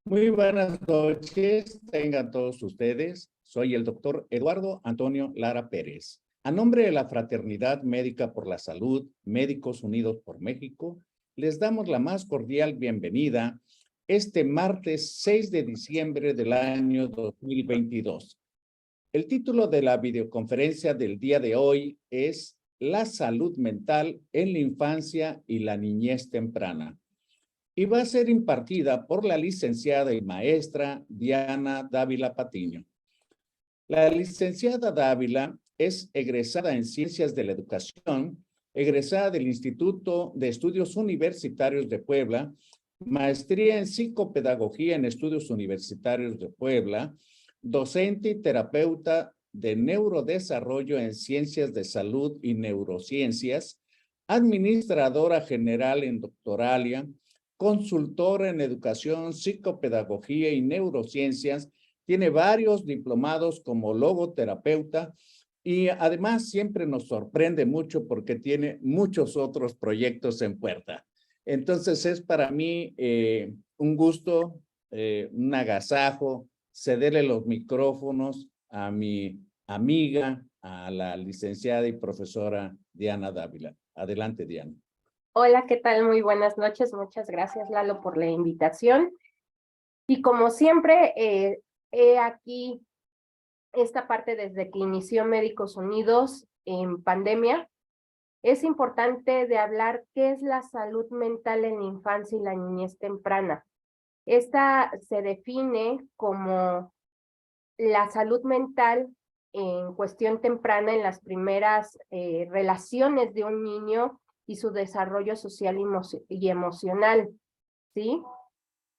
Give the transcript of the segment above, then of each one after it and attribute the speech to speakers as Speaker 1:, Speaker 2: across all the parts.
Speaker 1: Muy buenas noches, tengan todos ustedes. Soy el doctor Eduardo Antonio Lara Pérez. A nombre de la Fraternidad Médica por la Salud, Médicos Unidos por México, les damos la más cordial bienvenida este martes 6 de diciembre del año 2022. El título de la videoconferencia del día de hoy es La salud mental en la infancia y la niñez temprana, y va a ser impartida por la licenciada y maestra Diana Dávila Patiño. La licenciada Dávila es egresada en Ciencias de la Educación, egresada del Instituto de Estudios Universitarios de Puebla, maestría en Psicopedagogía en Estudios Universitarios de Puebla, docente y terapeuta de neurodesarrollo en Ciencias de Salud y Neurociencias, administradora general en Doctoralia, consultora en Educación, Psicopedagogía y Neurociencias. Tiene varios diplomados como logoterapeuta y además siempre nos sorprende mucho porque tiene muchos otros proyectos en puerta. Entonces es para mí un gusto, un agasajo, cederle los micrófonos a mi amiga, a la licenciada y profesora Diana Dávila. Adelante, Diana.
Speaker 2: Hola, ¿qué tal? Muy buenas noches. Muchas gracias, Lalo, por la invitación. Y como siempre, he aquí esta parte desde que inició Médicos Unidos en pandemia. Es importante de hablar qué es la salud mental en la infancia y la niñez temprana. Esta se define como la salud mental en cuestión temprana en las primeras relaciones de un niño y su desarrollo social y emocional, ¿sí?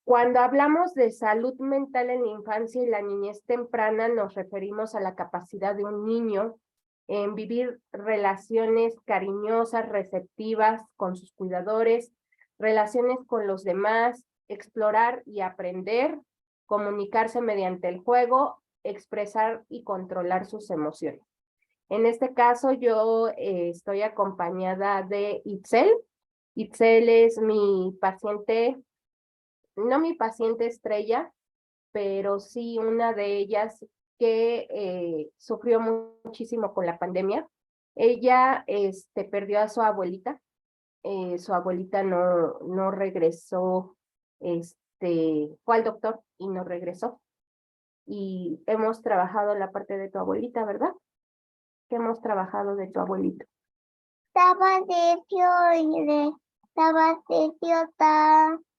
Speaker 2: Cuando hablamos de salud mental en la infancia y la niñez temprana, nos referimos a la capacidad de un niño en vivir relaciones cariñosas, receptivas con sus cuidadores, relaciones con los demás, explorar y aprender, comunicarse mediante el juego, expresar y controlar sus emociones. En este caso, yo estoy acompañada de Itzel. Itzel es mi paciente, no mi paciente estrella, pero sí una de ellas que sufrió muchísimo con la pandemia. Ella perdió a su abuelita no regresó, fue al doctor y no regresó. Y hemos trabajado la parte de tu abuelita, ¿verdad? ¿Qué hemos trabajado de tu abuelito?
Speaker 3: Estaba vacío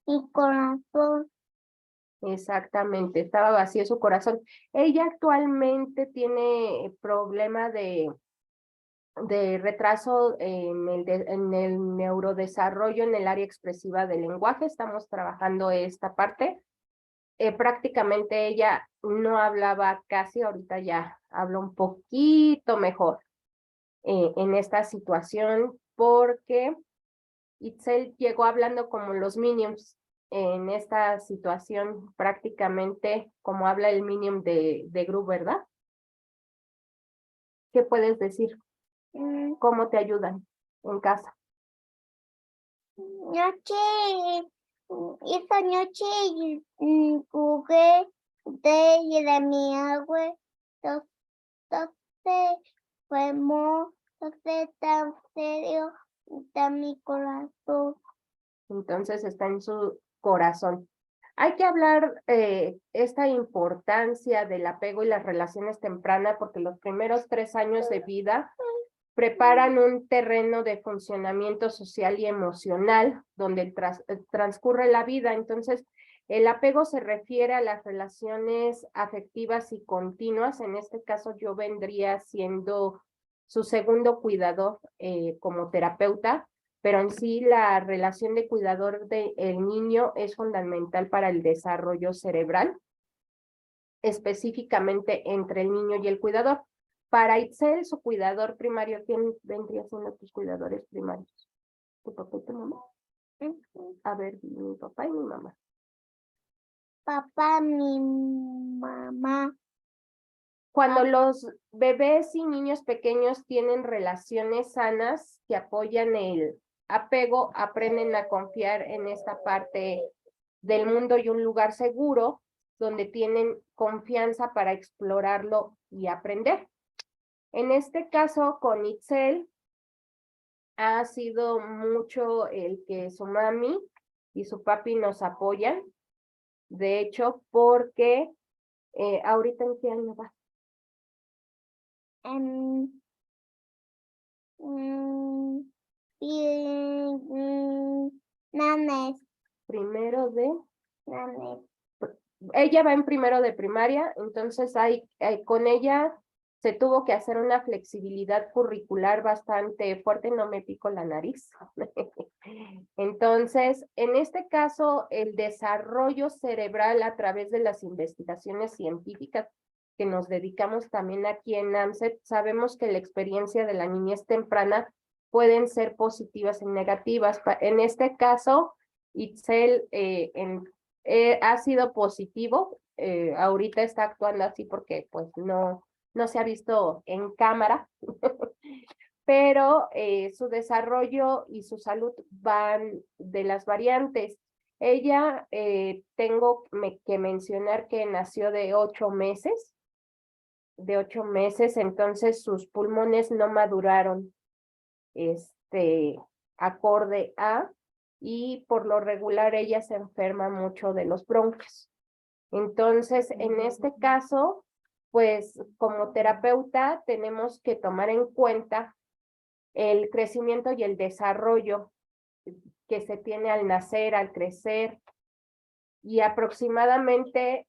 Speaker 3: mi corazón.
Speaker 2: Exactamente, estaba vacío su corazón. Ella actualmente tiene problema de retraso en el neurodesarrollo en el área expresiva del lenguaje. Estamos trabajando esta parte. Prácticamente ella no hablaba casi, ahorita ya habla un poquito mejor en esta situación porque Itzel llegó hablando como los Minions en esta situación, prácticamente como habla el Minion de Gru, ¿verdad? ¿Qué puedes decir? ¿Cómo te ayudan en casa?
Speaker 3: Esa noche jugué de mi agua, entonces entonces tan serio está mi corazón.
Speaker 2: Entonces está en su corazón. Hay que hablar esta importancia del apego y las relaciones tempranas porque los primeros 3 años de vida preparan un terreno de funcionamiento social y emocional donde transcurre la vida. Entonces, el apego se refiere a las relaciones afectivas y continuas. En este caso, yo vendría siendo su segundo cuidador como terapeuta, pero en sí la relación de cuidador del niño es fundamental para el desarrollo cerebral, específicamente entre el niño y el cuidador. Para Itzel, su cuidador primario, ¿quién vendría siendo tus cuidadores primarios? ¿Tu papá y tu mamá? A ver, mi papá y mi mamá.
Speaker 3: Papá, mi mamá.
Speaker 2: Cuando los bebés y niños pequeños tienen relaciones sanas que apoyan el apego, aprenden a confiar en esta parte del mundo y un lugar seguro donde tienen confianza para explorarlo y aprender. En este caso, con Itzel, ha sido mucho el que su mami y su papi nos apoyan. De hecho, porque ahorita ¿en qué año va?
Speaker 3: Mames,
Speaker 2: Primero de...
Speaker 3: mames.
Speaker 2: Ella va en primero de primaria, entonces con ella se tuvo que hacer una flexibilidad curricular bastante fuerte, no me pico la nariz. Entonces, en este caso, el desarrollo cerebral a través de las investigaciones científicas que nos dedicamos también aquí en AMSET, sabemos que la experiencia de la niñez temprana pueden ser positivas y negativas. En este caso, Itzel ha sido positivo, ahorita está actuando así porque pues no se ha visto en cámara, pero su desarrollo y su salud van de las variantes. Ella, tengo que mencionar que nació de 8 meses, entonces sus pulmones no maduraron, acorde a, y por lo regular ella se enferma mucho de los bronquios. Entonces, en este caso, pues como terapeuta tenemos que tomar en cuenta el crecimiento y el desarrollo que se tiene al nacer, al crecer, y aproximadamente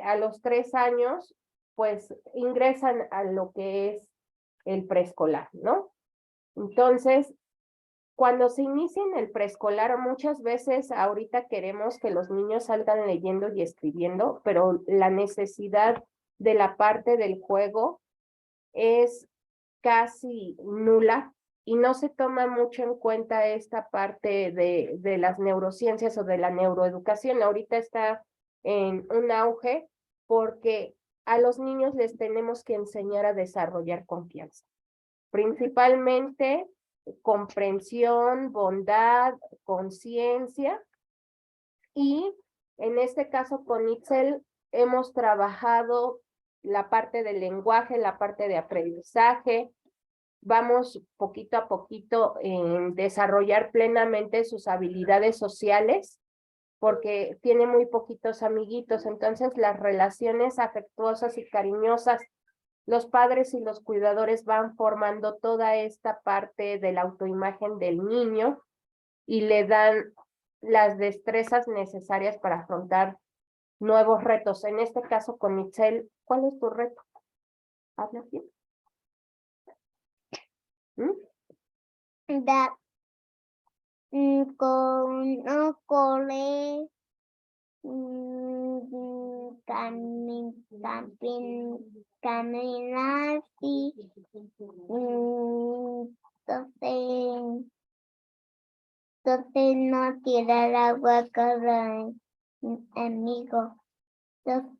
Speaker 2: a los 3 años, pues ingresan a lo que es el preescolar, ¿no? Entonces, cuando se inicia en el preescolar, muchas veces ahorita queremos que los niños salgan leyendo y escribiendo, pero la necesidad de la parte del juego es casi nula y no se toma mucho en cuenta esta parte de las neurociencias o de la neuroeducación. Ahorita está en un auge porque a los niños les tenemos que enseñar a desarrollar confianza, principalmente comprensión, bondad, conciencia, y en este caso con Itzel hemos trabajado la parte del lenguaje, la parte de aprendizaje. Vamos poquito a poquito en desarrollar plenamente sus habilidades sociales, porque tiene muy poquitos amiguitos, entonces las relaciones afectuosas y cariñosas, los padres y los cuidadores van formando toda esta parte de la autoimagen del niño y le dan las destrezas necesarias para afrontar nuevos retos. En este caso con Itzel, ¿cuál es tu reto? ¿Habla bien?
Speaker 3: Cole, caminar, sí. Entonces no tirar agua a cada amigo. Entonces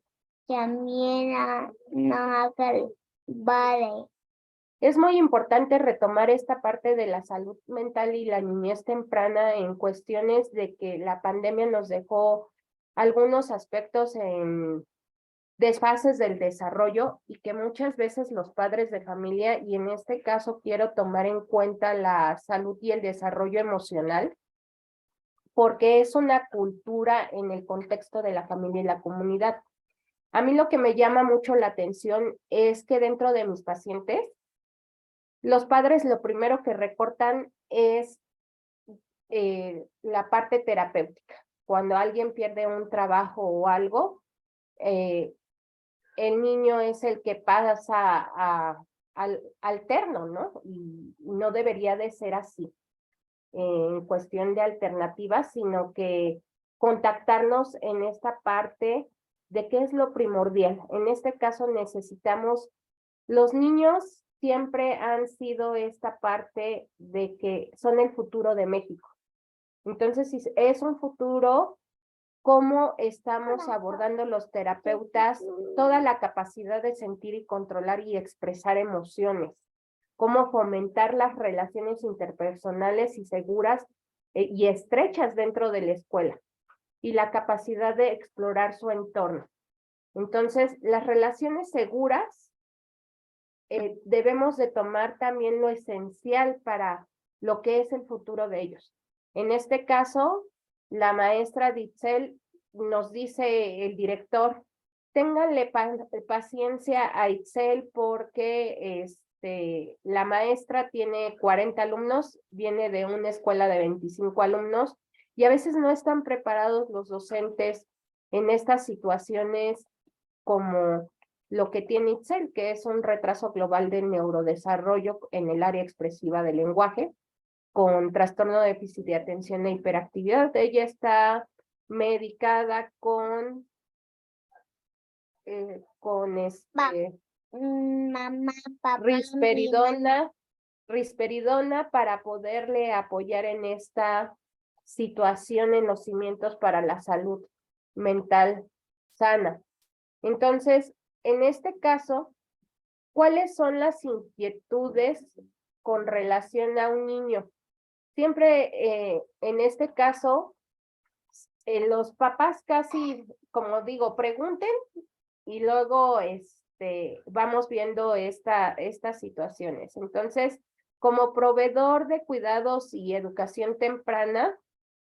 Speaker 3: también no haga vale.
Speaker 2: Es muy importante retomar esta parte de la salud mental y la niñez temprana en cuestiones de que la pandemia nos dejó algunos aspectos en desfases del desarrollo y que muchas veces los padres de familia, y en este caso quiero tomar en cuenta la salud y el desarrollo emocional, porque es una cultura en el contexto de la familia y la comunidad. A mí lo que me llama mucho la atención es que dentro de mis pacientes, los padres lo primero que recortan es la parte terapéutica. Cuando alguien pierde un trabajo o algo, el niño es el que pasa al alterno, ¿no? Y no debería de ser así en cuestión de alternativas, sino que contactarnos en esta parte de qué es lo primordial. En este caso necesitamos, los niños siempre han sido esta parte de que son el futuro de México. Entonces, si es un futuro, ¿cómo estamos abordando los terapeutas toda la capacidad de sentir y controlar y expresar emociones? ¿Cómo fomentar las relaciones interpersonales y seguras y estrechas dentro de la escuela? y la capacidad de explorar su entorno. Entonces, las relaciones seguras debemos de tomar también lo esencial para lo que es el futuro de ellos. En este caso, la maestra Ditzel nos dice el director, ténganle paciencia a Itzel porque la maestra tiene 40 alumnos, viene de una escuela de 25 alumnos y a veces no están preparados los docentes en estas situaciones como lo que tiene Itzel, que es un retraso global de neurodesarrollo en el área expresiva del lenguaje, con trastorno de déficit de atención e hiperactividad. Ella está medicada con
Speaker 3: Mamá, papá,
Speaker 2: risperidona para poderle apoyar en esta situación en los cimientos para la salud mental sana. Entonces, en este caso, ¿cuáles son las inquietudes con relación a un niño? Siempre en este caso, los papás casi, como digo, pregunten y luego vamos viendo estas situaciones. Entonces, como proveedor de cuidados y educación temprana,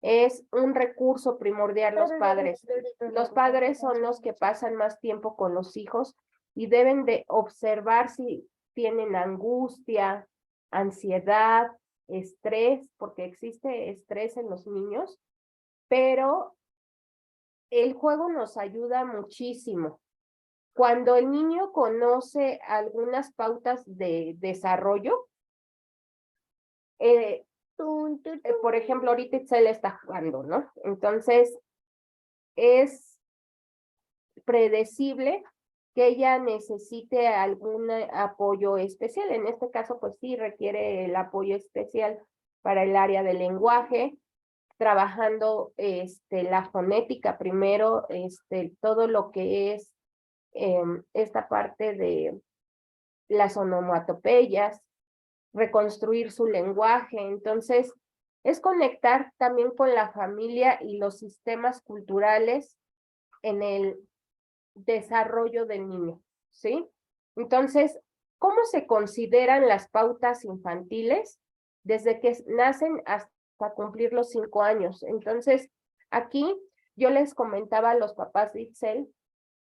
Speaker 2: es un recurso primordial los padres. Los padres son los que pasan más tiempo con los hijos y deben de observar si tienen angustia, ansiedad, estrés, porque existe estrés en los niños, pero el juego nos ayuda muchísimo. Cuando el niño conoce algunas pautas de desarrollo, por ejemplo, ahorita Itzel está jugando, ¿no? Entonces, es predecible que ella necesite algún apoyo especial. En este caso, pues sí, requiere el apoyo especial para el área del lenguaje, trabajando la fonética primero, todo lo que es esta parte de las onomatopeyas, reconstruir su lenguaje. Entonces, es conectar también con la familia y los sistemas culturales en el desarrollo del niño, ¿sí? Entonces, ¿cómo se consideran las pautas infantiles? Desde que nacen hasta cumplir los 5 años. Entonces, aquí yo les comentaba a los papás de Itzel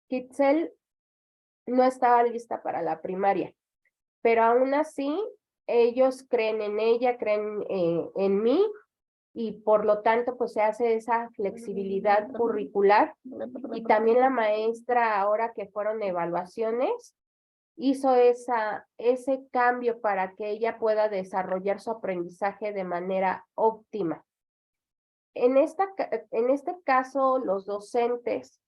Speaker 2: que Itzel no estaba lista para la primaria, pero aún así ellos creen en ella, creen en mí, y por lo tanto pues se hace esa flexibilidad curricular. Y también la maestra, ahora que fueron evaluaciones, hizo ese cambio para que ella pueda desarrollar su aprendizaje de manera óptima. En este caso, los docentes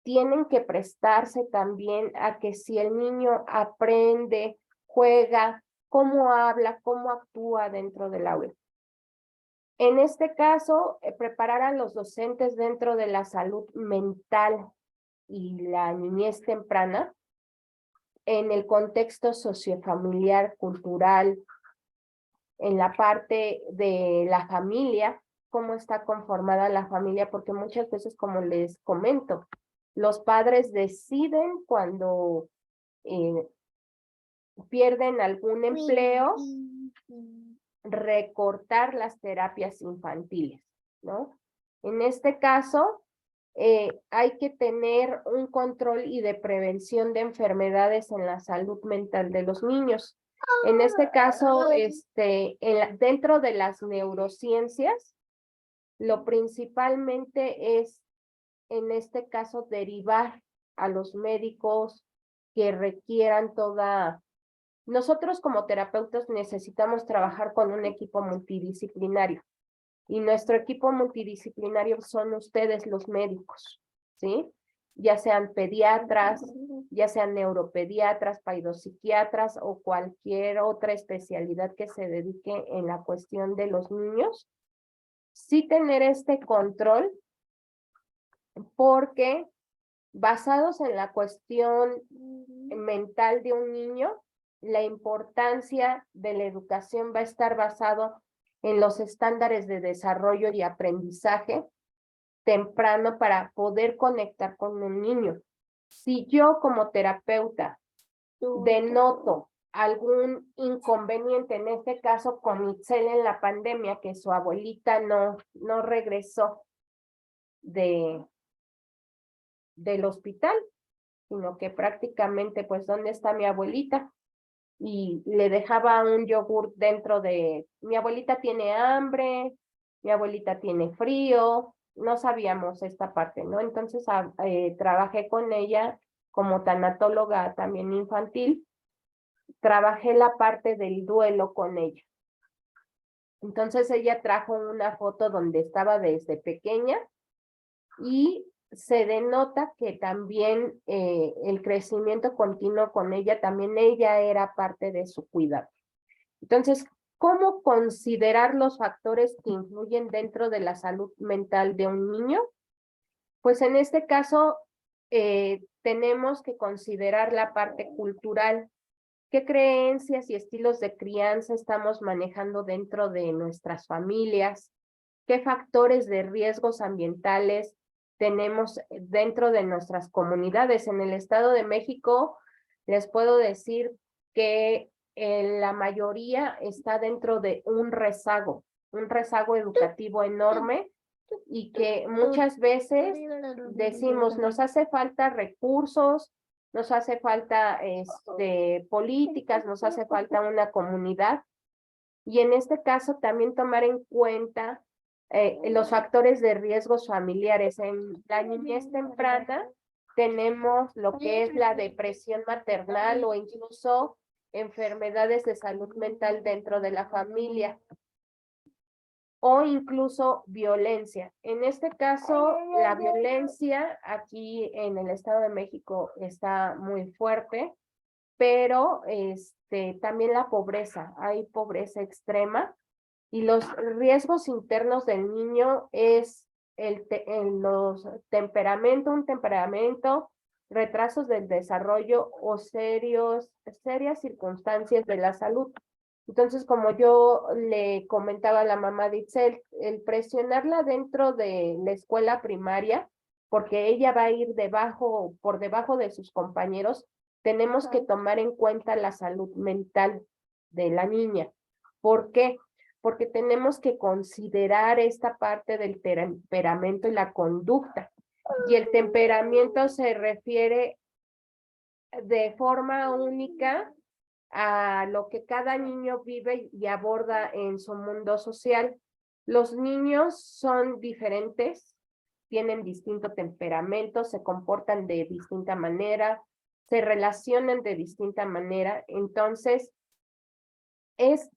Speaker 2: tienen que prestarse también a que si el niño aprende, juega, cómo habla, cómo actúa dentro del aula. En este caso, preparar a los docentes dentro de la salud mental y la niñez temprana, en el contexto sociofamiliar, cultural, en la parte de la familia, cómo está conformada la familia, porque muchas veces, como les comento, los padres deciden cuando pierden algún empleo, recortar las terapias infantiles, ¿no? En este caso, hay que tener un control y de prevención de enfermedades en la salud mental de los niños. En este caso, dentro de las neurociencias, lo principalmente es, en este caso, derivar a los médicos que requieran toda. Nosotros como terapeutas necesitamos trabajar con un equipo multidisciplinario. Y nuestro equipo multidisciplinario son ustedes los médicos, ¿sí? Ya sean pediatras, ya sean neuropediatras, paidopsiquiatras o cualquier otra especialidad que se dedique en la cuestión de los niños. Sí tener este control, porque basados en la cuestión mental de un niño, la importancia de la educación va a estar basado en los estándares de desarrollo y aprendizaje temprano para poder conectar con un niño. Si yo como terapeuta denoto algún inconveniente, en este caso con Itzel en la pandemia, que su abuelita no regresó del hospital, sino que prácticamente, pues, ¿dónde está mi abuelita? Y le dejaba un yogur dentro de, mi abuelita tiene hambre, mi abuelita tiene frío, no sabíamos esta parte, ¿no? Entonces trabajé con ella como tanatóloga también infantil, trabajé la parte del duelo con ella. Entonces ella trajo una foto donde estaba desde pequeña y se denota que también el crecimiento continuo con ella, también ella era parte de su cuidado. Entonces, ¿cómo considerar los factores que influyen dentro de la salud mental de un niño? Pues en este caso tenemos que considerar la parte cultural. ¿Qué creencias y estilos de crianza estamos manejando dentro de nuestras familias? ¿Qué factores de riesgos ambientales tenemos dentro de nuestras comunidades? En el Estado de México, les puedo decir que la mayoría está dentro de un rezago educativo enorme y que muchas veces decimos, nos hace falta recursos, nos hace falta políticas, nos hace falta una comunidad. Y en este caso también tomar en cuenta los factores de riesgos familiares. En la niñez temprana tenemos lo que es la depresión maternal o incluso enfermedades de salud mental dentro de la familia o incluso violencia. En este caso, la violencia aquí en el Estado de México está muy fuerte, pero también la pobreza, hay pobreza extrema y los riesgos internos del niño es un temperamento, retrasos del desarrollo o serias circunstancias de la salud. Entonces, como yo le comentaba a la mamá de Itzel, el presionarla dentro de la escuela primaria, porque ella va a ir por debajo de sus compañeros, tenemos que tomar en cuenta la salud mental de la niña. ¿Por qué? Porque tenemos que considerar esta parte del temperamento y la conducta. Y el temperamento se refiere de forma única a lo que cada niño vive y aborda en su mundo social. Los niños son diferentes, tienen distinto temperamento, se comportan de distinta manera, se relacionan de distinta manera. Entonces, es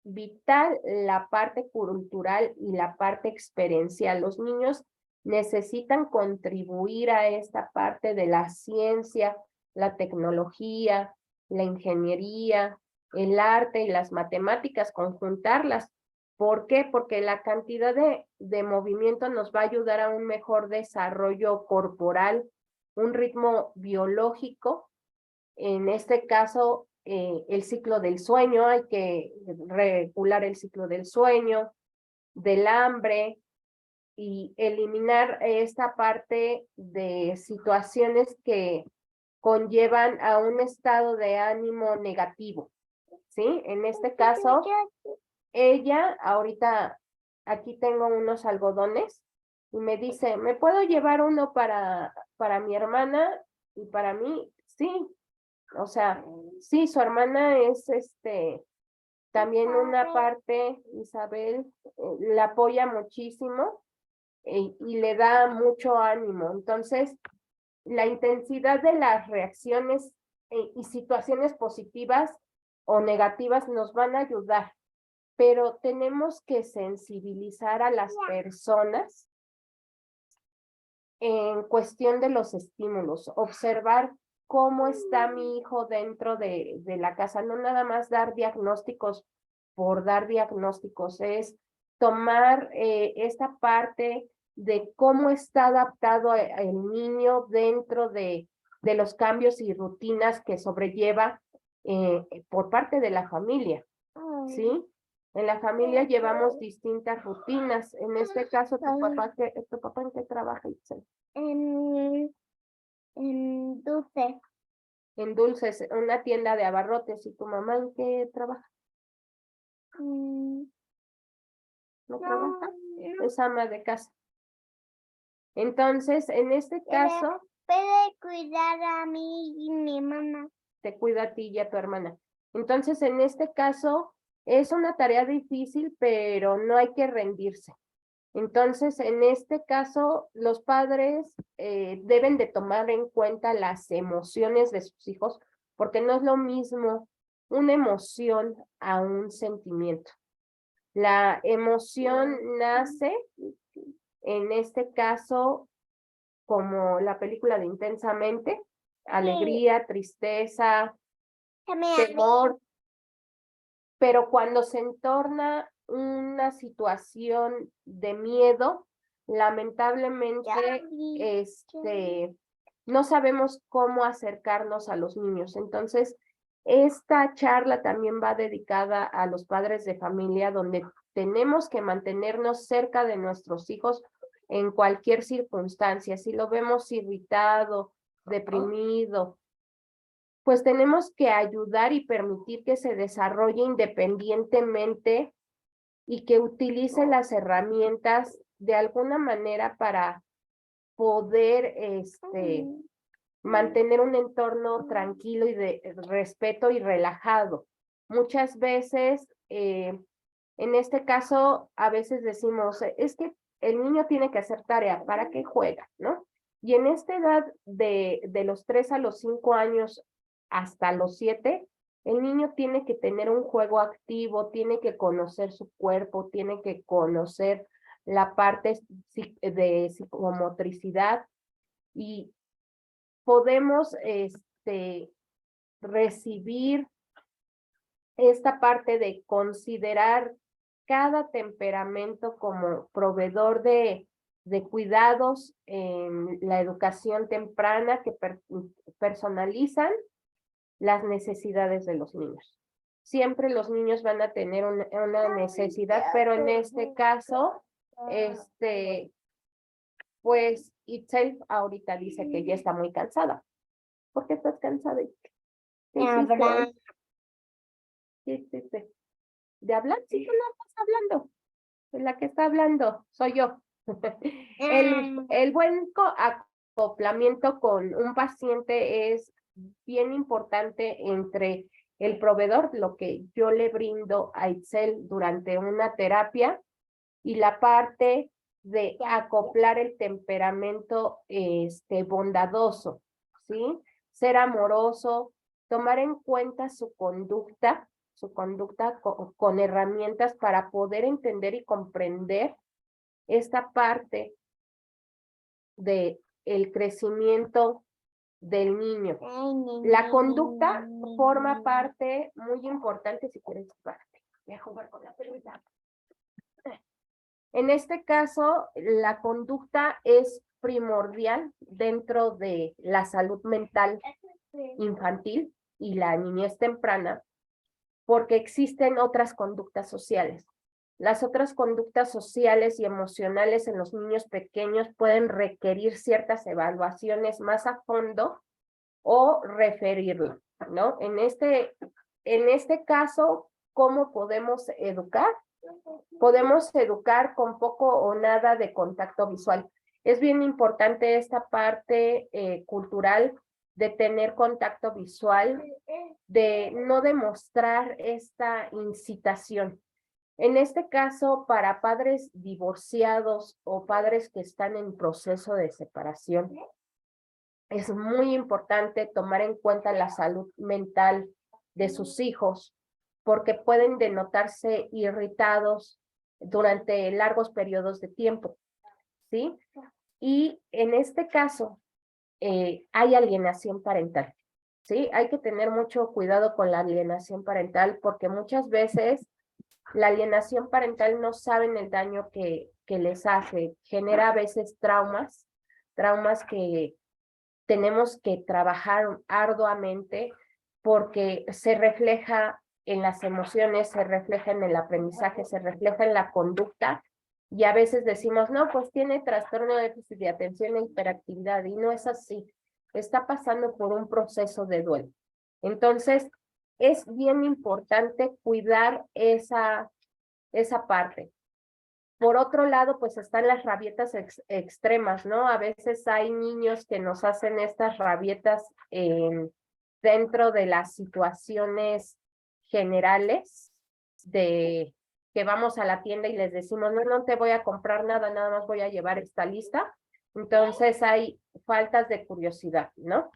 Speaker 2: vital la parte cultural y la parte experiencial. Los niños necesitan contribuir a esta parte de la ciencia, la tecnología, la ingeniería, el arte y las matemáticas, conjuntarlas. ¿Por qué? Porque la cantidad de movimiento nos va a ayudar a un mejor desarrollo corporal, un ritmo biológico. En este caso, el ciclo del sueño, hay que regular el ciclo del sueño, del hambre y eliminar esta parte de situaciones que conllevan a un estado de ánimo negativo, ¿sí? En este caso, ella, ahorita, aquí tengo unos algodones y me dice, ¿me puedo llevar uno para mi hermana y para mí? Sí, o sea, sí, su hermana es también una parte, Isabel, la apoya muchísimo y le da mucho ánimo. Entonces, la intensidad de las reacciones y situaciones positivas o negativas nos van a ayudar, pero tenemos que sensibilizar a las personas en cuestión de los estímulos, observar cómo está mi hijo dentro de la casa, no nada más dar diagnósticos por dar diagnósticos, es tomar esta parte de cómo está adaptado el niño dentro de los cambios y rutinas que sobrelleva por parte de la familia, ¿sí? En la familia llevamos distintas rutinas. En este caso, ¿tu papá en qué trabaja, Itzel?
Speaker 3: En dulce.
Speaker 2: En dulces, una tienda de abarrotes. ¿Y tu mamá en qué trabaja? ¿No trabaja?
Speaker 3: No.
Speaker 2: Es ama de casa. Entonces, en este caso,
Speaker 3: Puede cuidar a mí y mi mamá.
Speaker 2: te cuida a ti y a tu hermana. Entonces, en este caso, es una tarea difícil, pero no hay que rendirse. Entonces, en este caso, los padres deben de tomar en cuenta las emociones de sus hijos, porque no es lo mismo una emoción a un sentimiento. La emoción nace, en este caso, como la película de Intensamente, alegría, tristeza, temor, pero cuando se entorna una situación de miedo, lamentablemente, no sabemos cómo acercarnos a los niños. Entonces, esta charla también va dedicada a los padres de familia, donde tenemos que mantenernos cerca de nuestros hijos en cualquier circunstancia. Si lo vemos irritado, deprimido, pues tenemos que ayudar y permitir que se desarrolle independientemente y que utilice las herramientas de alguna manera para poder mantener un entorno tranquilo y de respeto y relajado. Muchas veces, en este caso, a veces decimos, es que el niño tiene que hacer tarea, ¿para qué juega? ¿No? Y en esta edad de los 3 a los 5 años hasta los 7, el niño tiene que tener un juego activo, tiene que conocer su cuerpo, tiene que conocer la parte de psicomotricidad y podemos recibir esta parte de considerar cada temperamento como proveedor de cuidados en la educación temprana que personalizan las necesidades de los niños. Siempre los niños van a tener una necesidad, pero en este caso, pues Itzel ahorita dice que ya está muy cansada. ¿Por qué estás cansada? ¿Qué hiciste hoy? ¿Qué hiciste? ¿De hablar? Sí, tú no estás hablando. La que está hablando soy yo. El buen acoplamiento con un paciente es bien importante entre el proveedor, lo que yo le brindo a Itzel durante una terapia, y la parte de acoplar el temperamento bondadoso, ¿sí? Ser amoroso, tomar en cuenta su conducta con herramientas para poder entender y comprender esta parte de el crecimiento del niño. La conducta forma parte muy importante, si quieres, voy a jugar con la pelota. En este caso, la conducta es primordial dentro de la salud mental infantil y la niñez temprana, porque existen otras conductas sociales. Las otras conductas sociales y emocionales en los niños pequeños pueden requerir ciertas evaluaciones más a fondo o referirlo, ¿no? En este caso, ¿cómo podemos educar? Podemos educar con poco o nada de contacto visual. Es bien importante esta parte cultural de tener contacto visual, de no demostrar esta incitación. En este caso, para padres divorciados o padres que están en proceso de separación, es muy importante tomar en cuenta la salud mental de sus hijos, porque pueden denotarse irritados durante largos periodos de tiempo, ¿sí? Y en este caso, hay alienación parental, ¿sí? Hay que tener mucho cuidado con la alienación parental, porque muchas veces la alienación parental no saben el daño que les hace, genera a veces traumas que tenemos que trabajar arduamente, porque se refleja en las emociones, se refleja en el aprendizaje, se refleja en la conducta, y a veces decimos, no, pues tiene trastorno de déficit de atención e hiperactividad, y no es así. Está pasando por un proceso de duelo. Entonces, es bien importante cuidar esa parte. Por otro lado, pues están las rabietas extremas, ¿no? A veces hay niños que nos hacen estas rabietas dentro de las situaciones generales de que vamos a la tienda y les decimos, no, no te voy a comprar nada, nada más voy a llevar esta lista. Entonces hay faltas de curiosidad, ¿no?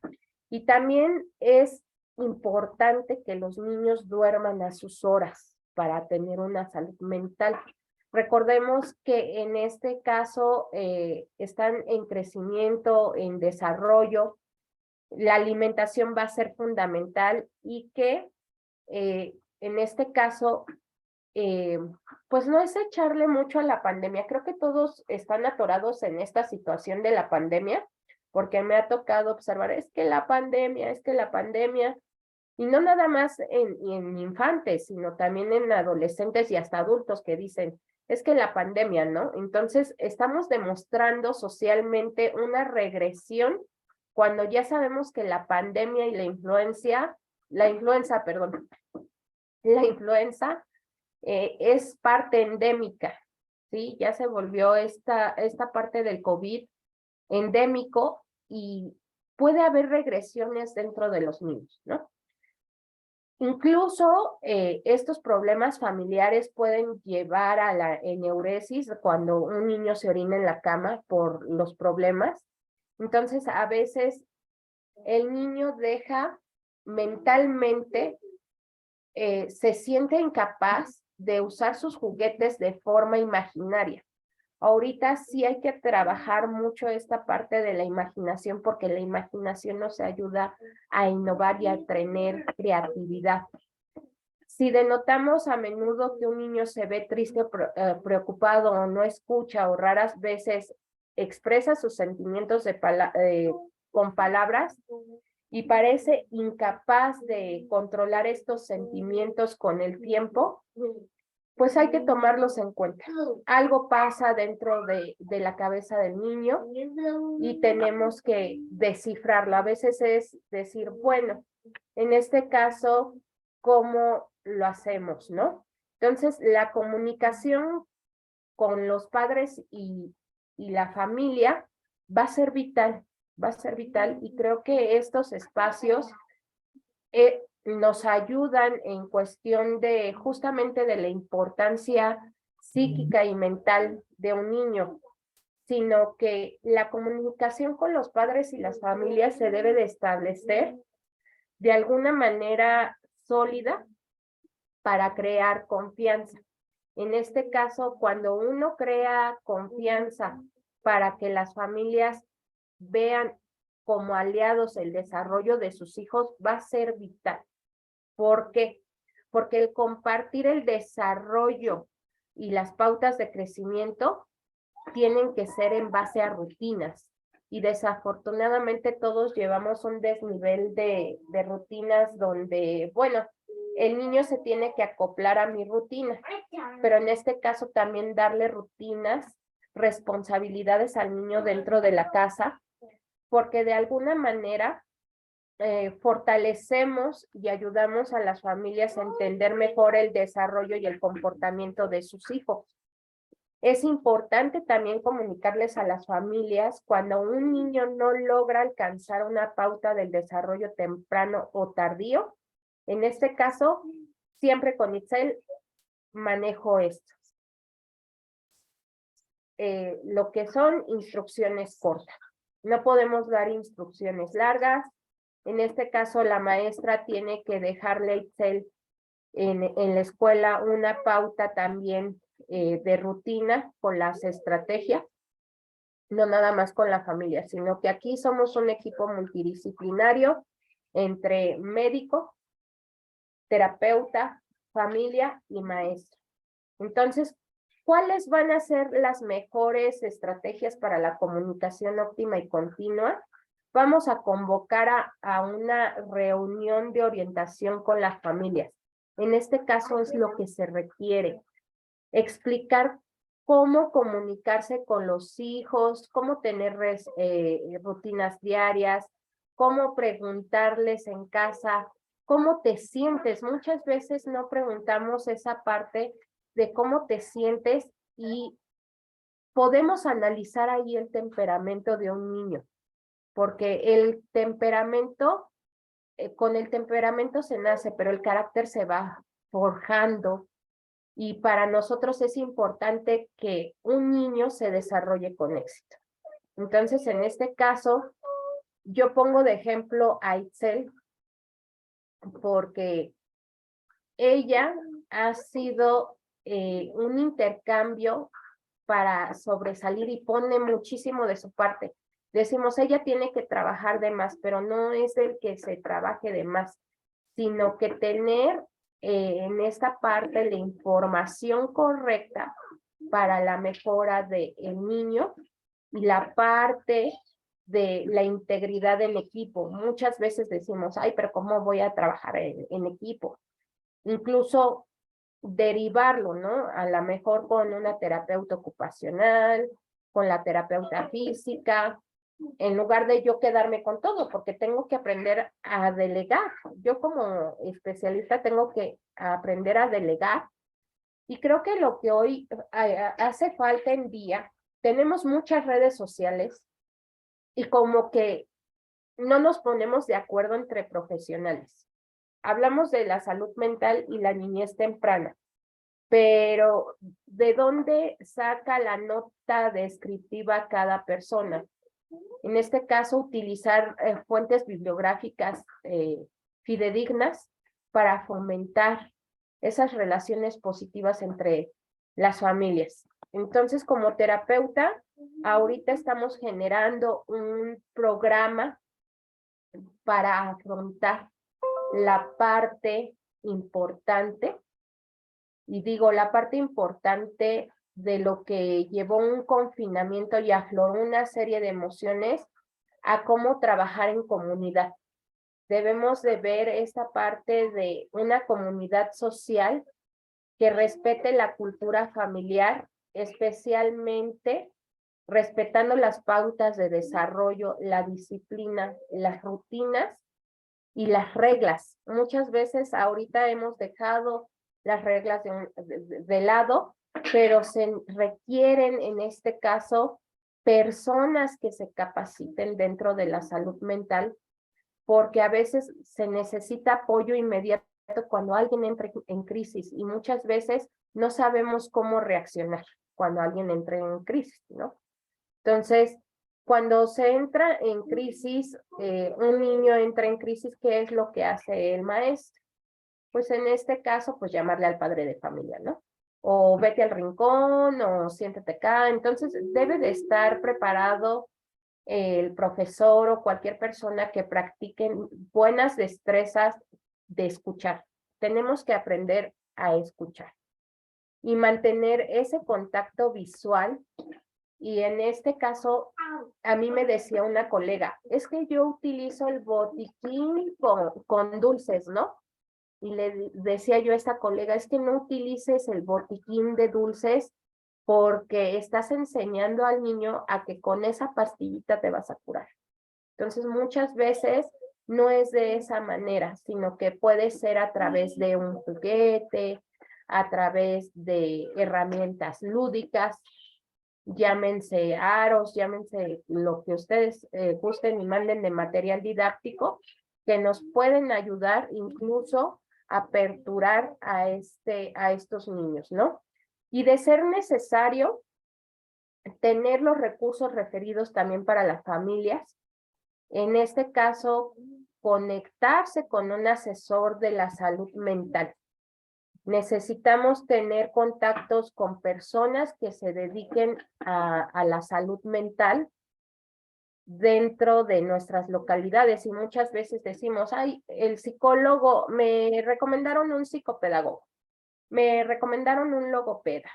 Speaker 2: Y también es importante que los niños duerman a sus horas para tener una salud mental. Recordemos que en este caso están en crecimiento, en desarrollo, la alimentación va a ser fundamental y que en este caso, pues no es echarle mucho a la pandemia. Creo que todos están atorados en esta situación de la pandemia, porque me ha tocado observar, es que la pandemia, y no nada más en infantes, sino también en adolescentes y hasta adultos que dicen, es que la pandemia, ¿no? Entonces, estamos demostrando socialmente una regresión cuando ya sabemos que la pandemia y la influenza es parte endémica, ¿sí? Ya se volvió esta parte del COVID endémico y puede haber regresiones dentro de los niños, ¿no? Incluso estos problemas familiares pueden llevar a la eneuresis cuando un niño se orina en la cama por los problemas. Entonces, a veces el niño deja mentalmente, se siente incapaz de usar sus juguetes de forma imaginaria. Ahorita sí hay que trabajar mucho esta parte de la imaginación porque la imaginación nos ayuda a innovar y a tener creatividad. Si denotamos a menudo que un niño se ve triste, preocupado o no escucha o raras veces expresa sus sentimientos con palabras y parece incapaz de controlar estos sentimientos con el tiempo, pues hay que tomarlos en cuenta. Algo pasa dentro de la cabeza del niño y tenemos que descifrarlo. A veces es decir, bueno, en este caso, ¿cómo lo hacemos, no? Entonces, la comunicación con los padres y la familia va a ser vital, y creo que estos espacios nos ayudan en cuestión de justamente de la importancia psíquica y mental de un niño, sino que la comunicación con los padres y las familias se debe de establecer de alguna manera sólida para crear confianza. En este caso, cuando uno crea confianza para que las familias vean como aliados el desarrollo de sus hijos, va a ser vital. ¿Por qué? Porque el compartir el desarrollo y las pautas de crecimiento tienen que ser en base a rutinas. Y desafortunadamente todos llevamos un desnivel de rutinas donde, bueno, el niño se tiene que acoplar a mi rutina, pero en este caso también darle rutinas, responsabilidades al niño dentro de la casa, porque de alguna manera fortalecemos y ayudamos a las familias a entender mejor el desarrollo y el comportamiento de sus hijos. Es importante también comunicarles a las familias cuando un niño no logra alcanzar una pauta del desarrollo temprano o tardío. En este caso, siempre con Itzel manejo esto. Lo que son instrucciones cortas. No podemos dar instrucciones largas. En este caso, la maestra tiene que dejarle a Itzel en la escuela una pauta también de rutina con las estrategias, no nada más con la familia, sino que aquí somos un equipo multidisciplinario entre médico, terapeuta, familia y maestro. Entonces, ¿cuáles van a ser las mejores estrategias para la comunicación óptima y continua? Vamos a convocar a una reunión de orientación con las familias. En este caso es lo que se requiere. Explicar cómo comunicarse con los hijos, cómo tener rutinas diarias, cómo preguntarles en casa, cómo te sientes. Muchas veces no preguntamos esa parte de cómo te sientes y podemos analizar ahí el temperamento de un niño, porque el temperamento, con el temperamento se nace, pero el carácter se va forjando. Y para nosotros es importante que un niño se desarrolle con éxito. Entonces, en este caso, yo pongo de ejemplo a Itzel, porque ella ha sido un intercambio para sobresalir y pone muchísimo de su parte. Decimos, ella tiene que trabajar de más, pero no es el que se trabaje de más, sino que tener en esta parte la información correcta para la mejora del niño y la parte de la integridad del equipo. Muchas veces decimos, ay, pero ¿cómo voy a trabajar en equipo? Incluso derivarlo, ¿no? A lo mejor con una terapeuta ocupacional, con la terapeuta física, en lugar de yo quedarme con todo, porque tengo que aprender a delegar. Yo como especialista tengo que aprender a delegar. Y creo que lo que hoy hace falta en día, tenemos muchas redes sociales y como que no nos ponemos de acuerdo entre profesionales. Hablamos de la salud mental y la niñez temprana, pero ¿de dónde saca la nota descriptiva cada persona? En este caso, utilizar fuentes bibliográficas fidedignas para fomentar esas relaciones positivas entre las familias. Entonces, como terapeuta, ahorita estamos generando un programa para afrontar la parte importante, y digo la parte importante de lo que llevó un confinamiento y afloró una serie de emociones a cómo trabajar en comunidad. Debemos de ver esta parte de una comunidad social que respete la cultura familiar, especialmente respetando las pautas de desarrollo, la disciplina, las rutinas y las reglas. Muchas veces ahorita hemos dejado las reglas de lado, pero se requieren en este caso personas que se capaciten dentro de la salud mental, porque a veces se necesita apoyo inmediato cuando alguien entra en crisis y muchas veces no sabemos cómo reaccionar cuando alguien entra en crisis, ¿no? Entonces, cuando se entra en crisis, un niño entra en crisis, ¿qué es lo que hace el maestro? Pues en este caso, pues llamarle al padre de familia, ¿no? O vete al rincón, o siéntate acá. Entonces, debe de estar preparado el profesor o cualquier persona que practique buenas destrezas de escuchar. Tenemos que aprender a escuchar y mantener ese contacto visual. Y en este caso, a mí me decía una colega, es que yo utilizo el botiquín con dulces, ¿no? Y le decía yo a esta colega, es que no utilices el botiquín de dulces porque estás enseñando al niño a que con esa pastillita te vas a curar. Entonces, muchas veces no es de esa manera, sino que puede ser a través de un juguete, a través de herramientas lúdicas, llámense aros, llámense lo que ustedes gusten y manden de material didáctico, que nos pueden ayudar incluso a aperturar a estos niños, ¿no? Y de ser necesario, tener los recursos referidos también para las familias. En este caso, conectarse con un asesor de la salud mental. Necesitamos tener contactos con personas que se dediquen a la salud mental dentro de nuestras localidades y muchas veces decimos, ay, el psicólogo, me recomendaron un psicopedagogo, me recomendaron un logopeda,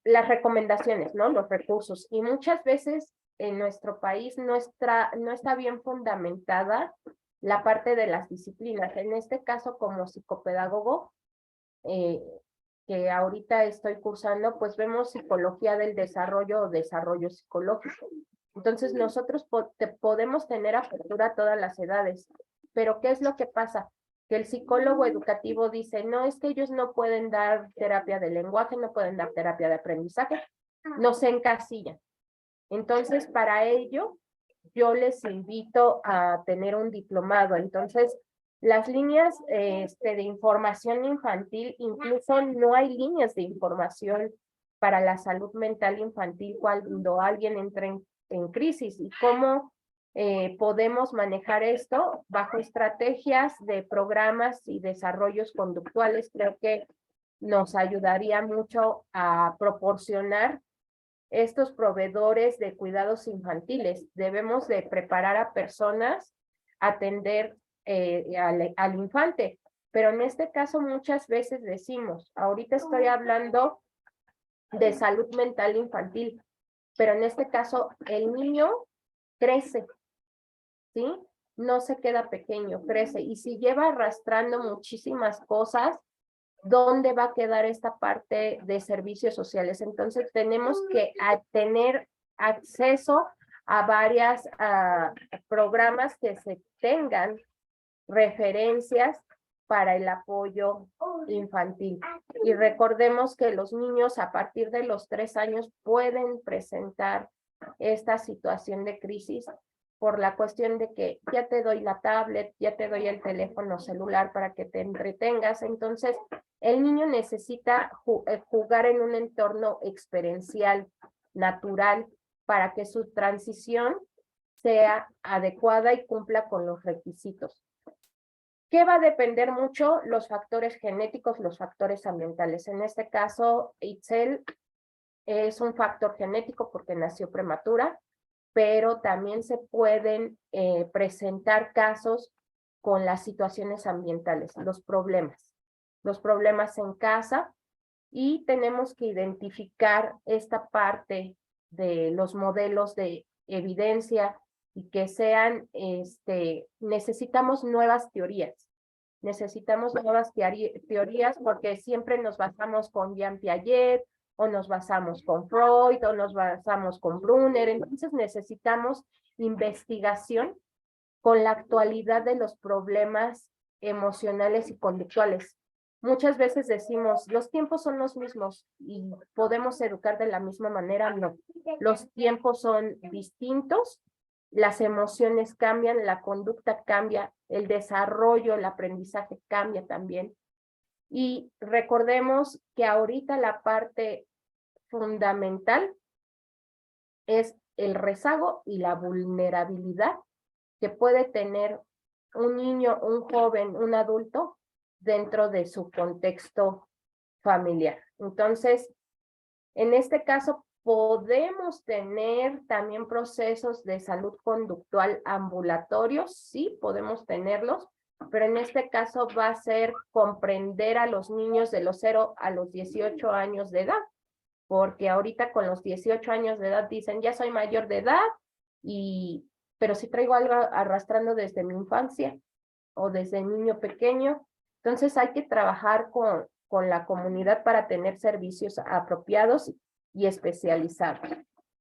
Speaker 2: las recomendaciones, ¿no? Los recursos. Y muchas veces en nuestro país no está bien fundamentada la parte de las disciplinas. En este caso, como psicopedagogo, que ahorita estoy cursando, pues vemos psicología del desarrollo o desarrollo psicológico. Entonces nosotros podemos tener apertura a todas las edades, pero ¿qué es lo que pasa? Que el psicólogo educativo dice, no, es que ellos no pueden dar terapia de lenguaje, no pueden dar terapia de aprendizaje, no se encasillan. Entonces, para ello, yo les invito a tener un diplomado. Entonces, las líneas de información infantil, incluso no hay líneas de información para la salud mental infantil cuando alguien entra en crisis. ¿Y cómo podemos manejar esto? Bajo estrategias de programas y desarrollos conductuales. Creo que nos ayudaría mucho a proporcionar estos proveedores de cuidados infantiles. Debemos de preparar a personas a atender al infante, pero en este caso muchas veces decimos, ahorita estoy hablando de salud mental infantil, pero en este caso el niño crece, ¿sí? No se queda pequeño, crece, y si lleva arrastrando muchísimas cosas, ¿dónde va a quedar esta parte de servicios sociales? Entonces tenemos que tener acceso a varias programas que se tengan referencias para el apoyo infantil. Y recordemos que los niños a partir de los 3 años pueden presentar esta situación de crisis por la cuestión de que ya te doy la tablet, ya te doy el teléfono celular para que te entretengas. Entonces, el niño necesita jugar en un entorno experiencial, natural, para que su transición sea adecuada y cumpla con los requisitos. ¿Qué va a depender mucho? Los factores genéticos, los factores ambientales. En este caso, Itzel es un factor genético porque nació prematura, pero también se pueden presentar casos con las situaciones ambientales, los problemas en casa, y tenemos que identificar esta parte de los modelos de evidencia y que sean, necesitamos nuevas teorías. Necesitamos nuevas teorías porque siempre nos basamos con Jean Piaget, o nos basamos con Freud, o nos basamos con Brunner. Entonces necesitamos investigación con la actualidad de los problemas emocionales y conductuales. Muchas veces decimos, los tiempos son los mismos y podemos educar de la misma manera. No, los tiempos son distintos, las emociones cambian, la conducta cambia, el desarrollo, el aprendizaje cambia también. Y recordemos que ahorita la parte fundamental es el rezago y la vulnerabilidad que puede tener un niño, un joven, un adulto dentro de su contexto familiar. Entonces, en este caso, podemos tener también procesos de salud conductual ambulatorios, sí, podemos tenerlos, pero en este caso va a ser comprender a los niños de los 0 a los 18 años de edad, porque ahorita con los 18 años de edad dicen, ya soy mayor de edad, pero si traigo algo arrastrando desde mi infancia o desde niño pequeño, entonces hay que trabajar con la comunidad para tener servicios apropiados y especializados.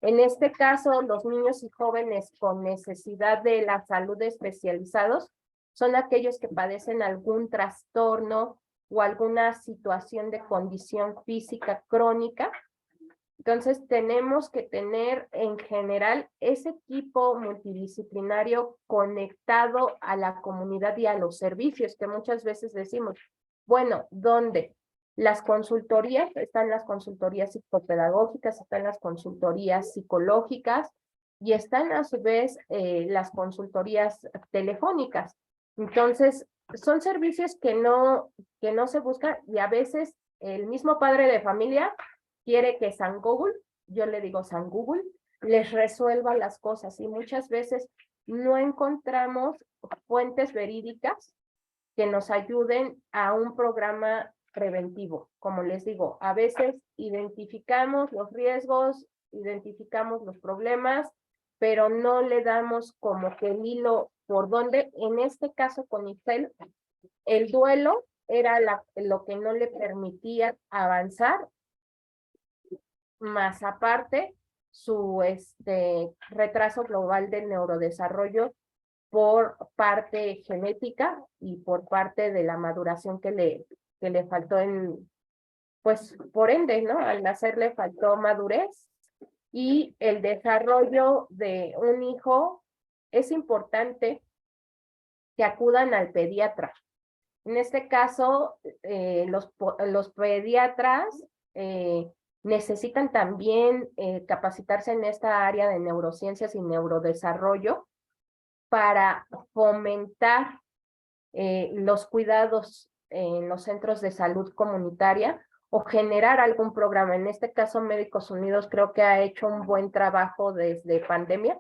Speaker 2: En este caso, los niños y jóvenes con necesidad de la salud especializados son aquellos que padecen algún trastorno o alguna situación de condición física crónica. Entonces, tenemos que tener en general ese equipo multidisciplinario conectado a la comunidad y a los servicios, que muchas veces decimos, bueno, ¿dónde? Las consultorías, están las consultorías psicopedagógicas, están las consultorías psicológicas y están a su vez las consultorías telefónicas. Entonces, son servicios que no se buscan y a veces el mismo padre de familia quiere que San Google, yo le digo San Google, les resuelva las cosas y muchas veces no encontramos fuentes verídicas que nos ayuden a un programa preventivo. Como les digo, a veces identificamos los riesgos, identificamos los problemas, pero no le damos como que el hilo por dónde. En este caso con Ifel, el duelo era lo que no le permitía avanzar, más aparte su retraso global del neurodesarrollo por parte genética y por parte de la maduración que le faltó pues por ende, ¿no? Al nacer le faltó madurez y el desarrollo de un hijo es importante que acudan al pediatra. En este caso, los pediatras necesitan también capacitarse en esta área de neurociencias y neurodesarrollo para fomentar los cuidados en los centros de salud comunitaria o generar algún programa. En este caso, Médicos Unidos creo que ha hecho un buen trabajo desde pandemia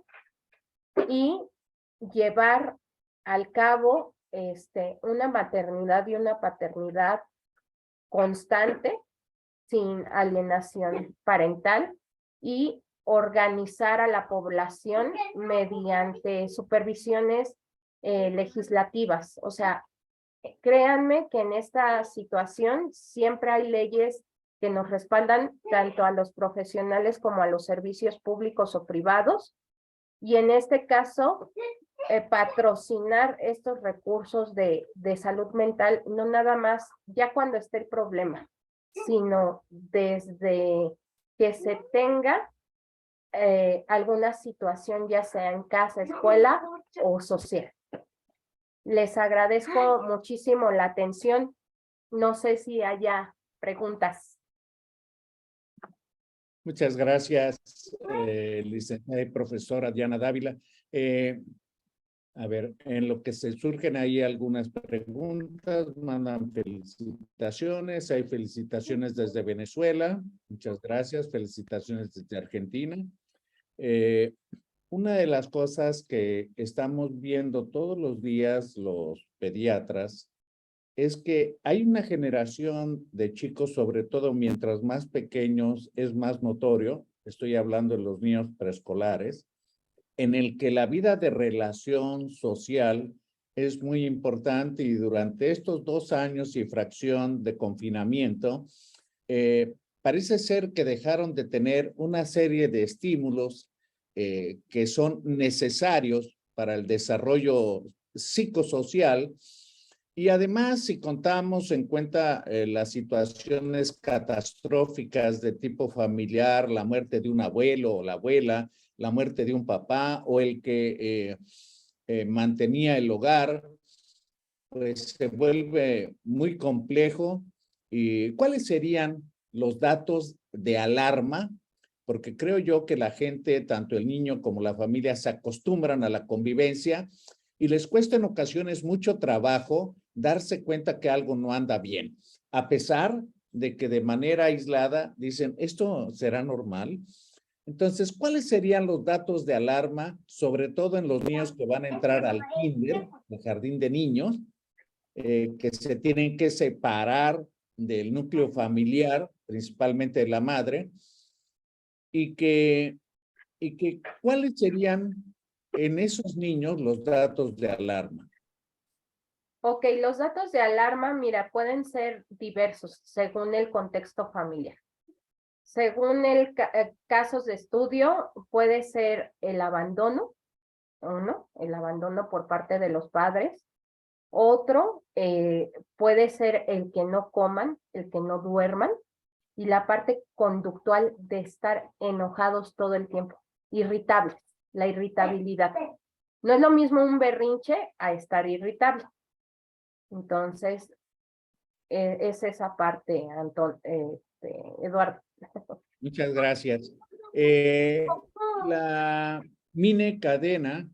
Speaker 2: y llevar al cabo una maternidad y una paternidad constante, sin alienación parental, y organizar a la población mediante supervisiones legislativas. O sea, créanme que en esta situación siempre hay leyes que nos respaldan tanto a los profesionales como a los servicios públicos o privados, y en este caso patrocinar estos recursos de salud mental, no nada más ya cuando esté el problema, sino desde que se tenga alguna situación, ya sea en casa, escuela o social. Les agradezco muchísimo la atención. No sé si haya preguntas.
Speaker 1: Muchas gracias, licenciada y profesora Diana Dávila. A ver, en lo que se surgen ahí algunas preguntas, mandan felicitaciones, hay felicitaciones desde Venezuela, muchas gracias, felicitaciones desde Argentina. Una de las cosas que estamos viendo todos los días los pediatras es que hay una generación de chicos, sobre todo mientras más pequeños, es más notorio, estoy hablando de los niños preescolares, en el que la vida de relación social es muy importante, y durante estos 2 años y fracción de confinamiento, parece ser que dejaron de tener una serie de estímulos que son necesarios para el desarrollo psicosocial. Y además, si contamos en cuenta las situaciones catastróficas de tipo familiar, la muerte de un abuelo o la abuela, la muerte de un papá o el que mantenía el hogar, pues se vuelve muy complejo. ¿Y cuáles serían los datos de alarma? Porque creo yo que la gente, tanto el niño como la familia, se acostumbran a la convivencia y les cuesta en ocasiones mucho trabajo darse cuenta que algo no anda bien, a pesar de que de manera aislada dicen, ¿esto será normal? Entonces, ¿cuáles serían los datos de alarma, sobre todo en los niños que van a entrar al kinder, el jardín de niños, que se tienen que separar del núcleo familiar, principalmente de la madre, y que cuáles serían en esos niños los datos de alarma?
Speaker 2: Ok, los datos de alarma, mira, pueden ser diversos según el contexto familiar. Según casos de estudio, puede ser el abandono, uno, el abandono por parte de los padres. Otro puede ser el que no coman, el que no duerman, y la parte conductual de estar enojados todo el tiempo, irritables, la irritabilidad. No es lo mismo un berrinche a estar irritable. Entonces, es esa parte, Eduardo.
Speaker 1: Muchas gracias. La Mine Cadena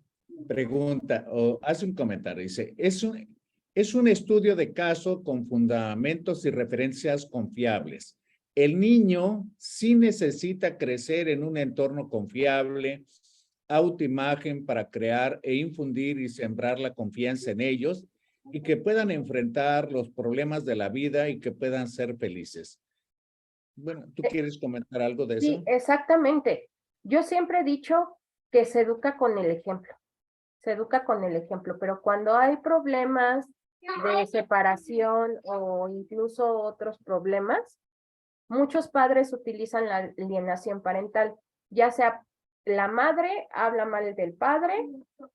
Speaker 1: pregunta o hace un comentario, dice, es un estudio de caso con fundamentos y referencias confiables. El niño sí necesita crecer en un entorno confiable, autoimagen para crear e infundir y sembrar la confianza en ellos y que puedan enfrentar los problemas de la vida y que puedan ser felices. Bueno, ¿tú quieres comentar algo de eso?
Speaker 2: Sí, exactamente. Yo siempre he dicho que se educa con el ejemplo. se educa con el ejemplo, pero cuando hay problemas de separación o incluso otros problemas, muchos padres utilizan la alienación parental, ya sea la madre habla mal del padre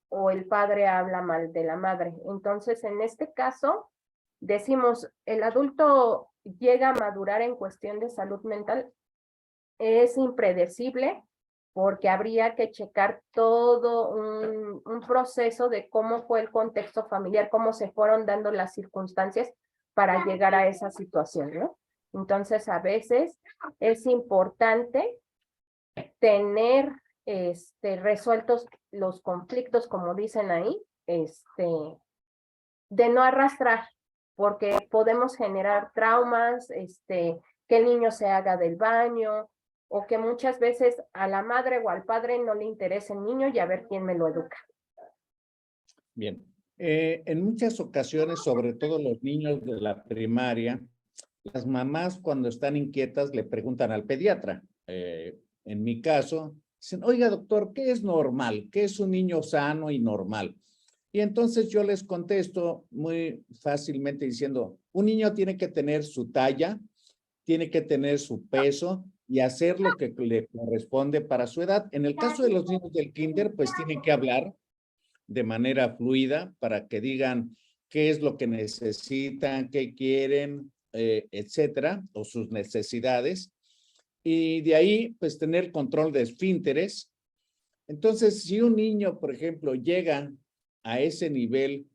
Speaker 2: o el padre habla mal de la madre. Entonces, en este caso, decimos, el adulto llega a madurar en cuestión de salud mental, es impredecible porque habría que checar todo un proceso de cómo fue el contexto familiar, cómo se fueron dando las circunstancias para llegar a esa situación, ¿no? Entonces, a veces es importante tener resueltos los conflictos, como dicen ahí, de no arrastrar, porque podemos generar traumas, que el niño se haga del baño, o que muchas veces a la madre o al padre no le interesa el niño y a ver quién me lo educa.
Speaker 1: Bien, en muchas ocasiones, sobre todo los niños de la primaria, las mamás cuando están inquietas le preguntan al pediatra. En mi caso, dicen, oiga doctor, ¿qué es normal? ¿Qué es un niño sano y normal? Y entonces yo les contesto muy fácilmente diciendo, un niño tiene que tener su talla, tiene que tener su peso y hacer lo que le corresponde para su edad. En el caso de los niños del kinder, pues tienen que hablar de manera fluida para que digan qué es lo que necesitan, qué quieren, etcétera, o sus necesidades. Y de ahí, pues tener control de esfínteres. Entonces, si un niño, por ejemplo, llega a ese nivel,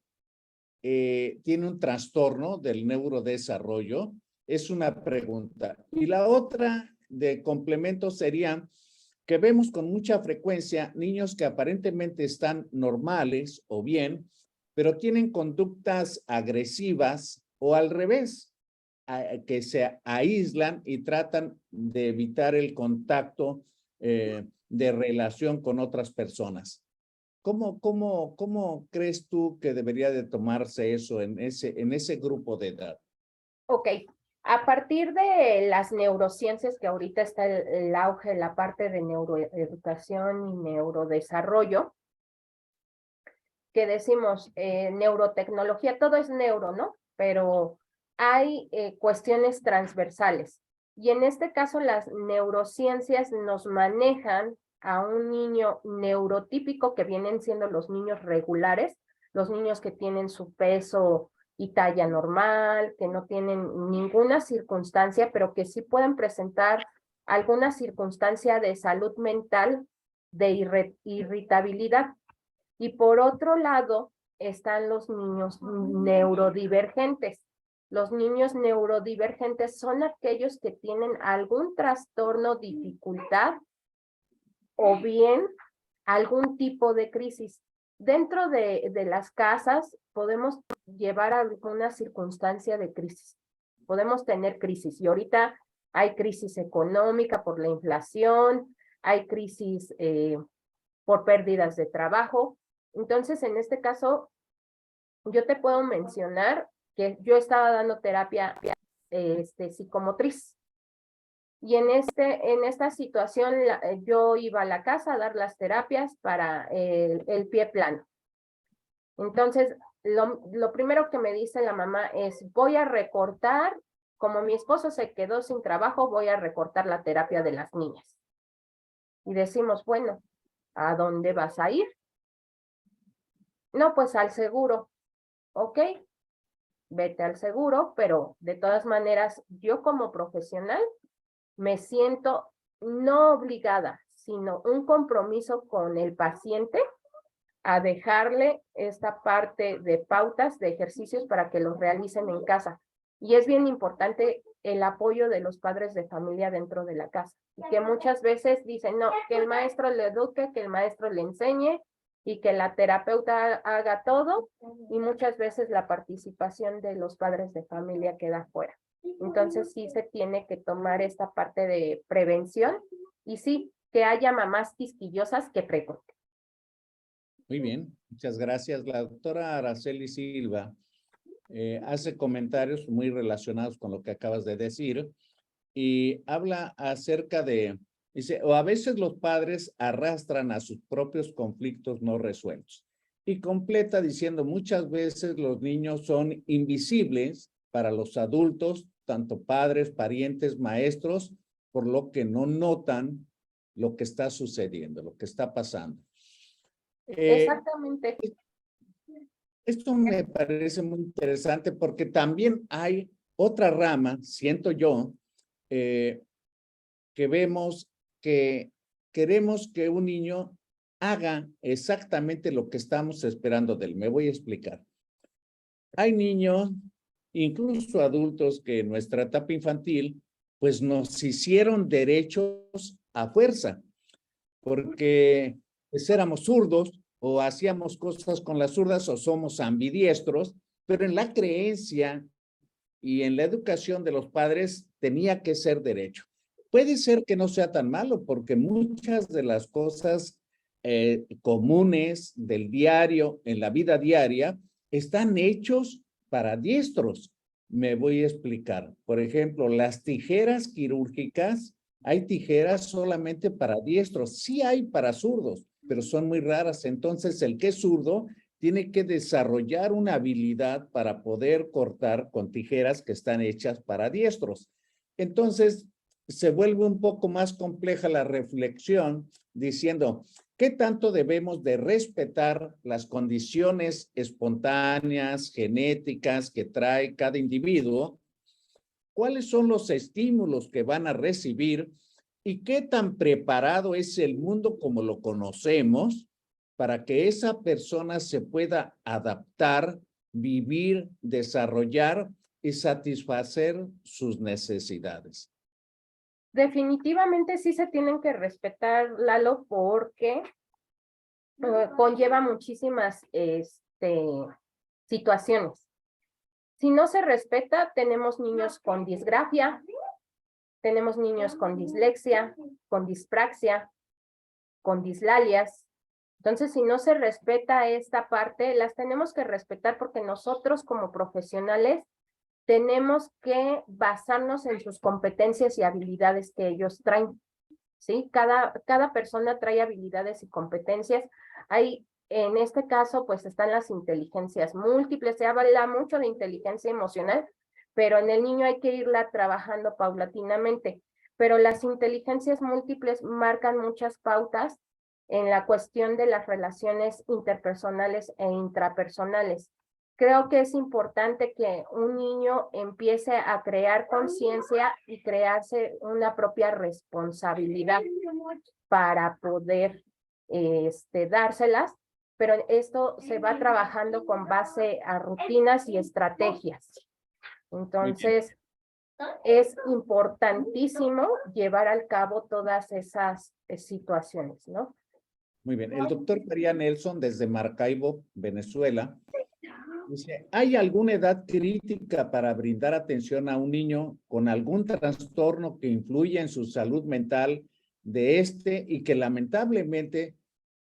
Speaker 1: tiene un trastorno del neurodesarrollo, es una pregunta. Y la otra de complemento sería que vemos con mucha frecuencia niños que aparentemente están normales o bien, pero tienen conductas agresivas o al revés, que se aíslan y tratan de evitar el contacto de relación con otras personas. ¿Cómo crees tú que debería de tomarse eso en ese grupo de edad?
Speaker 2: Ok, a partir de las neurociencias, que ahorita está el auge, la parte de neuroeducación y neurodesarrollo, que decimos neurotecnología, todo es neuro, ¿no? Pero hay cuestiones transversales. Y en este caso las neurociencias nos manejan a un niño neurotípico, que vienen siendo los niños regulares, los niños que tienen su peso y talla normal, que no tienen ninguna circunstancia, pero que sí pueden presentar alguna circunstancia de salud mental, de irritabilidad. Y por otro lado están los niños neurodivergentes. Los niños neurodivergentes son aquellos que tienen algún trastorno, dificultad o bien algún tipo de crisis. Dentro de las casas podemos llevar alguna circunstancia de crisis. Podemos tener crisis y ahorita hay crisis económica por la inflación, hay crisis por pérdidas de trabajo. Entonces, en este caso, yo te puedo mencionar que yo estaba dando terapia psicomotriz. Y en esta situación, yo iba a la casa a dar las terapias para el pie plano. Entonces, lo primero que me dice la mamá es, voy a recortar, como mi esposo se quedó sin trabajo, voy a recortar la terapia de las niñas. Y decimos, bueno, ¿a dónde vas a ir? No, pues al seguro. Ok, vete al seguro, pero de todas maneras, yo como profesional me siento no obligada, sino un compromiso con el paciente a dejarle esta parte de pautas de ejercicios para que los realicen en casa. Y es bien importante el apoyo de los padres de familia dentro de la casa. Y que muchas veces dicen, no, que el maestro le eduque, que el maestro le enseñe y que la terapeuta haga todo. Y muchas veces la participación de los padres de familia queda fuera. Entonces sí se tiene que tomar esta parte de prevención y sí, que haya mamás quisquillosas que pregunten.
Speaker 1: Muy bien, muchas gracias. La doctora Araceli Silva hace comentarios muy relacionados con lo que acabas de decir y habla acerca de, dice, o a veces los padres arrastran a sus propios conflictos no resueltos. Y completa diciendo, muchas veces los niños son invisibles para los adultos, tanto padres, parientes, maestros, por lo que no notan lo que está sucediendo, lo que está pasando.
Speaker 2: Exactamente.
Speaker 1: Esto me parece muy interesante porque también hay otra rama, siento yo, que vemos que queremos que un niño haga exactamente lo que estamos esperando de él. Me voy a explicar. Hay niños, incluso adultos, que en nuestra etapa infantil, pues nos hicieron derechos a fuerza, porque pues éramos zurdos o hacíamos cosas con las zurdas o somos ambidiestros, pero en la creencia y en la educación de los padres tenía que ser derecho. Puede ser que no sea tan malo, porque muchas de las cosas comunes del diario, en la vida diaria, están hechos para diestros. Me voy a explicar. Por ejemplo, las tijeras quirúrgicas, hay tijeras solamente para diestros. Sí hay para zurdos, pero son muy raras. Entonces, el que es zurdo tiene que desarrollar una habilidad para poder cortar con tijeras que están hechas para diestros. Entonces, se vuelve un poco más compleja la reflexión diciendo, ¿qué tanto debemos de respetar las condiciones espontáneas, genéticas que trae cada individuo? ¿Cuáles son los estímulos que van a recibir? ¿Y qué tan preparado es el mundo como lo conocemos para que esa persona se pueda adaptar, vivir, desarrollar y satisfacer sus necesidades?
Speaker 2: Definitivamente sí se tienen que respetar, Lalo, porque conlleva muchísimas situaciones. Si no se respeta, tenemos niños con disgrafia, tenemos niños con dislexia, con dispraxia, con dislalias. Entonces, si no se respeta esta parte, las tenemos que respetar porque nosotros como profesionales tenemos que basarnos en sus competencias y habilidades que ellos traen, ¿sí? Cada persona trae habilidades y competencias. Hay, en este caso, pues están las inteligencias múltiples. Se habla mucho de inteligencia emocional, pero en el niño hay que irla trabajando paulatinamente. Pero las inteligencias múltiples marcan muchas pautas en la cuestión de las relaciones interpersonales e intrapersonales. Creo que es importante que un niño empiece a crear conciencia y crearse una propia responsabilidad para poder dárselas, pero esto se va trabajando con base a rutinas y estrategias. Entonces, es importantísimo llevar al cabo todas esas situaciones, ¿no?
Speaker 1: Muy bien. El doctor María Nelson, desde Maracaibo, Venezuela, dice, ¿hay alguna edad crítica para brindar atención a un niño con algún trastorno que influye en su salud mental de y que lamentablemente,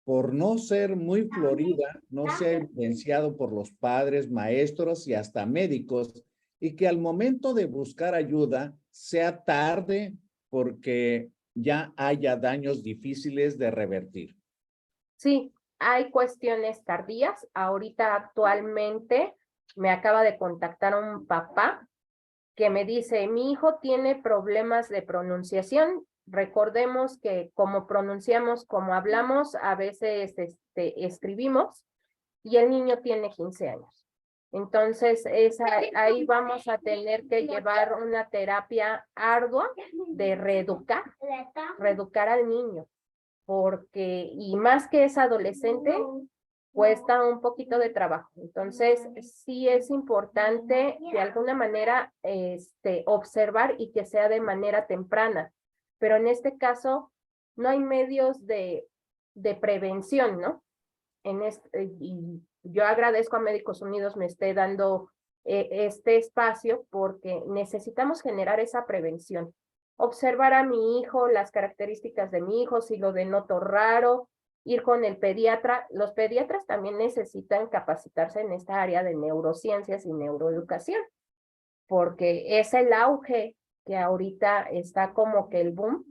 Speaker 1: por no ser muy florida, no sea influenciado por los padres, maestros y hasta médicos, y que al momento de buscar ayuda sea tarde porque ya haya daños difíciles de revertir?
Speaker 2: Sí, hay cuestiones tardías. Ahorita actualmente me acaba de contactar un papá que me dice, mi hijo tiene problemas de pronunciación. Recordemos que como pronunciamos, como hablamos, a veces escribimos y el niño tiene 15 años. Entonces, ahí vamos a tener que llevar una terapia ardua de reeducar al niño, porque, y más que es adolescente, cuesta un poquito de trabajo. Entonces, sí es importante de alguna manera observar y que sea de manera temprana. Pero en este caso, no hay medios de prevención, ¿no? Y yo agradezco a Médicos Unidos me esté dando este espacio porque necesitamos generar esa prevención. Observar a mi hijo, las características de mi hijo, si lo denoto raro, ir con el pediatra. Los pediatras también necesitan capacitarse en esta área de neurociencias y neuroeducación, porque es el auge que ahorita está como que el boom,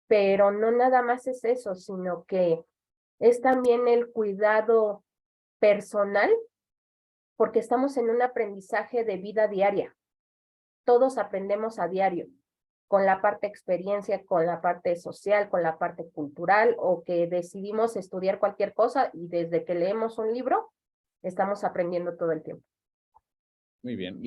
Speaker 2: pero no nada más es eso, sino que es también el cuidado personal, porque estamos en un aprendizaje de vida diaria. Todos aprendemos a diario, con la parte experiencia, con la parte social, con la parte cultural, o que decidimos estudiar cualquier cosa y desde que leemos un libro, estamos aprendiendo todo el tiempo.
Speaker 1: Muy bien.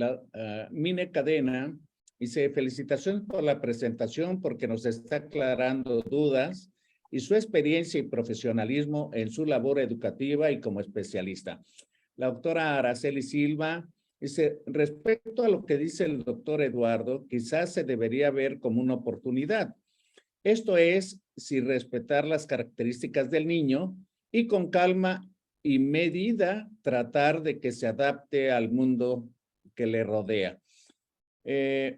Speaker 1: Mine Cadena dice, felicitaciones por la presentación porque nos está aclarando dudas y su experiencia y profesionalismo en su labor educativa y como especialista. La doctora Araceli Silva dice, respecto a lo que dice el doctor Eduardo, quizás se debería ver como una oportunidad. Esto es, si respetar las características del niño y con calma y medida tratar de que se adapte al mundo que le rodea.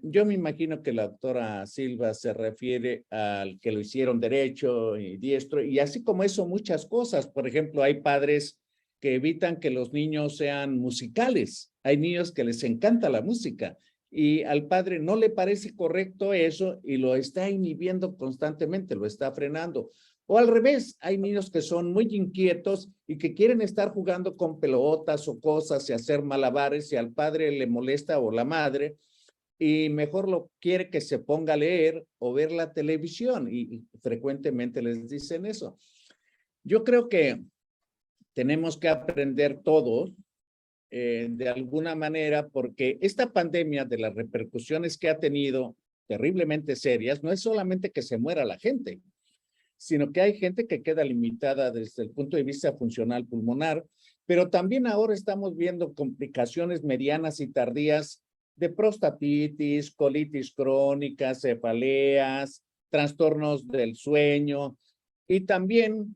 Speaker 1: Yo me imagino que la doctora Silva se refiere al que lo hicieron derecho y diestro, y así como eso, muchas cosas. Por ejemplo, hay padres que evitan que los niños sean musicales. Hay niños que les encanta la música y al padre no le parece correcto eso y lo está inhibiendo constantemente, lo está frenando. O al revés, hay niños que son muy inquietos y que quieren estar jugando con pelotas o cosas y hacer malabares y al padre le molesta o la madre y mejor lo quiere que se ponga a leer o ver la televisión y frecuentemente les dicen eso. Yo creo que tenemos que aprender todos de alguna manera porque esta pandemia de las repercusiones que ha tenido terriblemente serias, no es solamente que se muera la gente, sino que hay gente que queda limitada desde el punto de vista funcional pulmonar, pero también ahora estamos viendo complicaciones medianas y tardías de prostatitis, colitis crónica, cefaleas, trastornos del sueño y también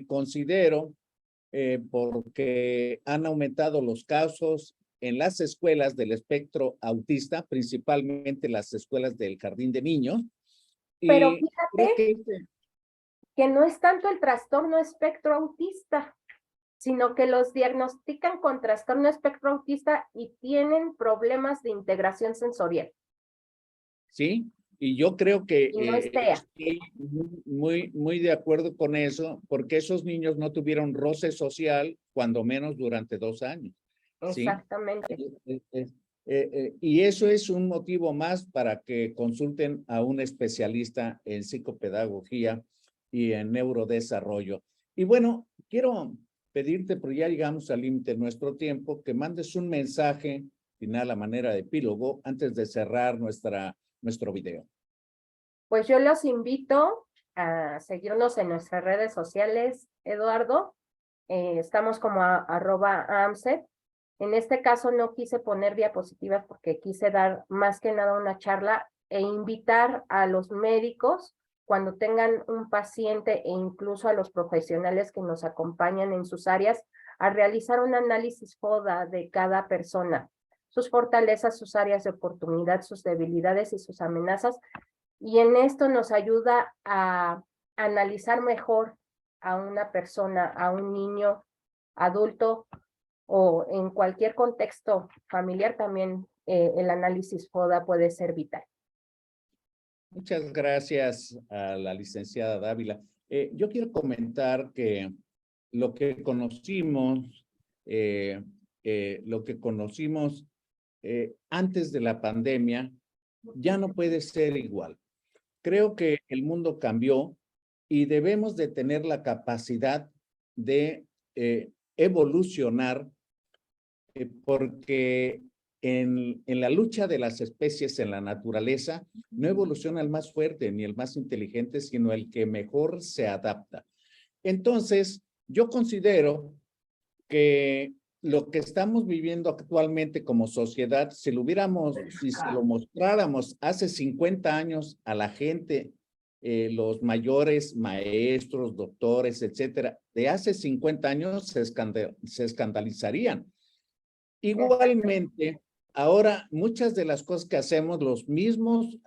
Speaker 1: considero porque han aumentado los casos en las escuelas del espectro autista, principalmente las escuelas del jardín de niños.
Speaker 2: Pero
Speaker 1: Y creo
Speaker 2: fíjate que no es tanto el trastorno espectro autista, sino que los diagnostican con trastorno espectro autista y tienen problemas de integración sensorial.
Speaker 1: Sí, y yo creo que
Speaker 2: Y no es TEA.
Speaker 1: estoy muy de acuerdo con eso, porque esos niños no tuvieron roce social, cuando menos durante 2 años. ¿Sí?
Speaker 2: Exactamente.
Speaker 1: Y eso es un motivo más para que consulten a un especialista en psicopedagogía y en neurodesarrollo. Y bueno, quiero pedirte, porque ya llegamos al límite de nuestro tiempo, que mandes un mensaje final a manera de epílogo antes de cerrar nuestro video.
Speaker 2: Pues yo los invito a seguirnos en nuestras redes sociales, Eduardo. Estamos como @AMSET. En este caso no quise poner diapositivas porque quise dar más que nada una charla e invitar a los médicos cuando tengan un paciente e incluso a los profesionales que nos acompañan en sus áreas a realizar un análisis FODA de cada persona, sus fortalezas, sus áreas de oportunidad, sus debilidades y sus amenazas. Y en esto nos ayuda a analizar mejor a una persona, a un niño, adulto o en cualquier contexto familiar también el análisis FODA puede ser vital.
Speaker 1: Muchas gracias a la licenciada Dávila. Yo quiero comentar que lo que conocimos, antes de la pandemia ya no puede ser igual. Creo que el mundo cambió y debemos de tener la capacidad de evolucionar porque en la lucha de las especies en la naturaleza no evoluciona el más fuerte ni el más inteligente, sino el que mejor se adapta. Entonces, yo considero que lo que estamos viviendo actualmente como sociedad, si se lo mostráramos hace 50 años a la gente, los mayores maestros, doctores, etcétera, de hace 50 años se escandalizarían. Igualmente, ahora muchas de las cosas que hacemos, los mismos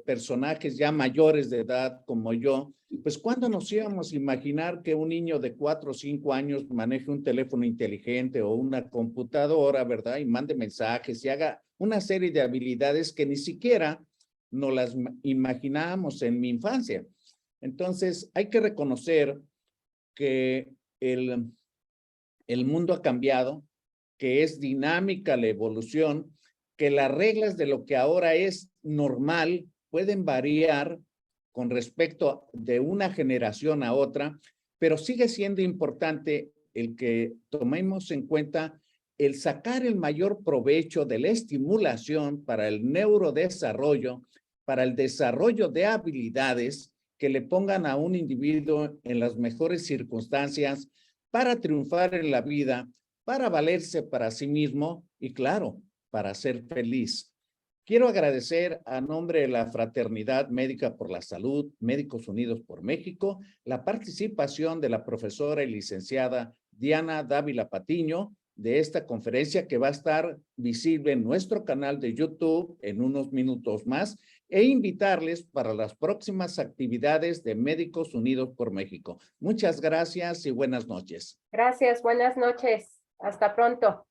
Speaker 1: personajes ya mayores de edad como yo, pues ¿cuándo nos íbamos a imaginar que un niño de 4 o 5 años maneje un teléfono inteligente o una computadora, ¿verdad? Y mande mensajes y haga una serie de habilidades que ni siquiera nos las imaginábamos en mi infancia. Entonces, hay que reconocer que el mundo ha cambiado, que es dinámica la evolución, que las reglas de lo que ahora es normal pueden variar con respecto de una generación a otra, pero sigue siendo importante el que tomemos en cuenta el sacar el mayor provecho de la estimulación para el neurodesarrollo, para el desarrollo de habilidades que le pongan a un individuo en las mejores circunstancias para triunfar en la vida, para valerse para sí mismo y, claro, para ser feliz. Quiero agradecer a nombre de la Fraternidad Médica por la Salud, Médicos Unidos por México, la participación de la profesora y licenciada Diana Dávila Patiño de esta conferencia que va a estar visible en nuestro canal de YouTube en unos minutos más e invitarles para las próximas actividades de Médicos Unidos por México. Muchas gracias y buenas noches.
Speaker 2: Gracias, buenas noches. Hasta pronto.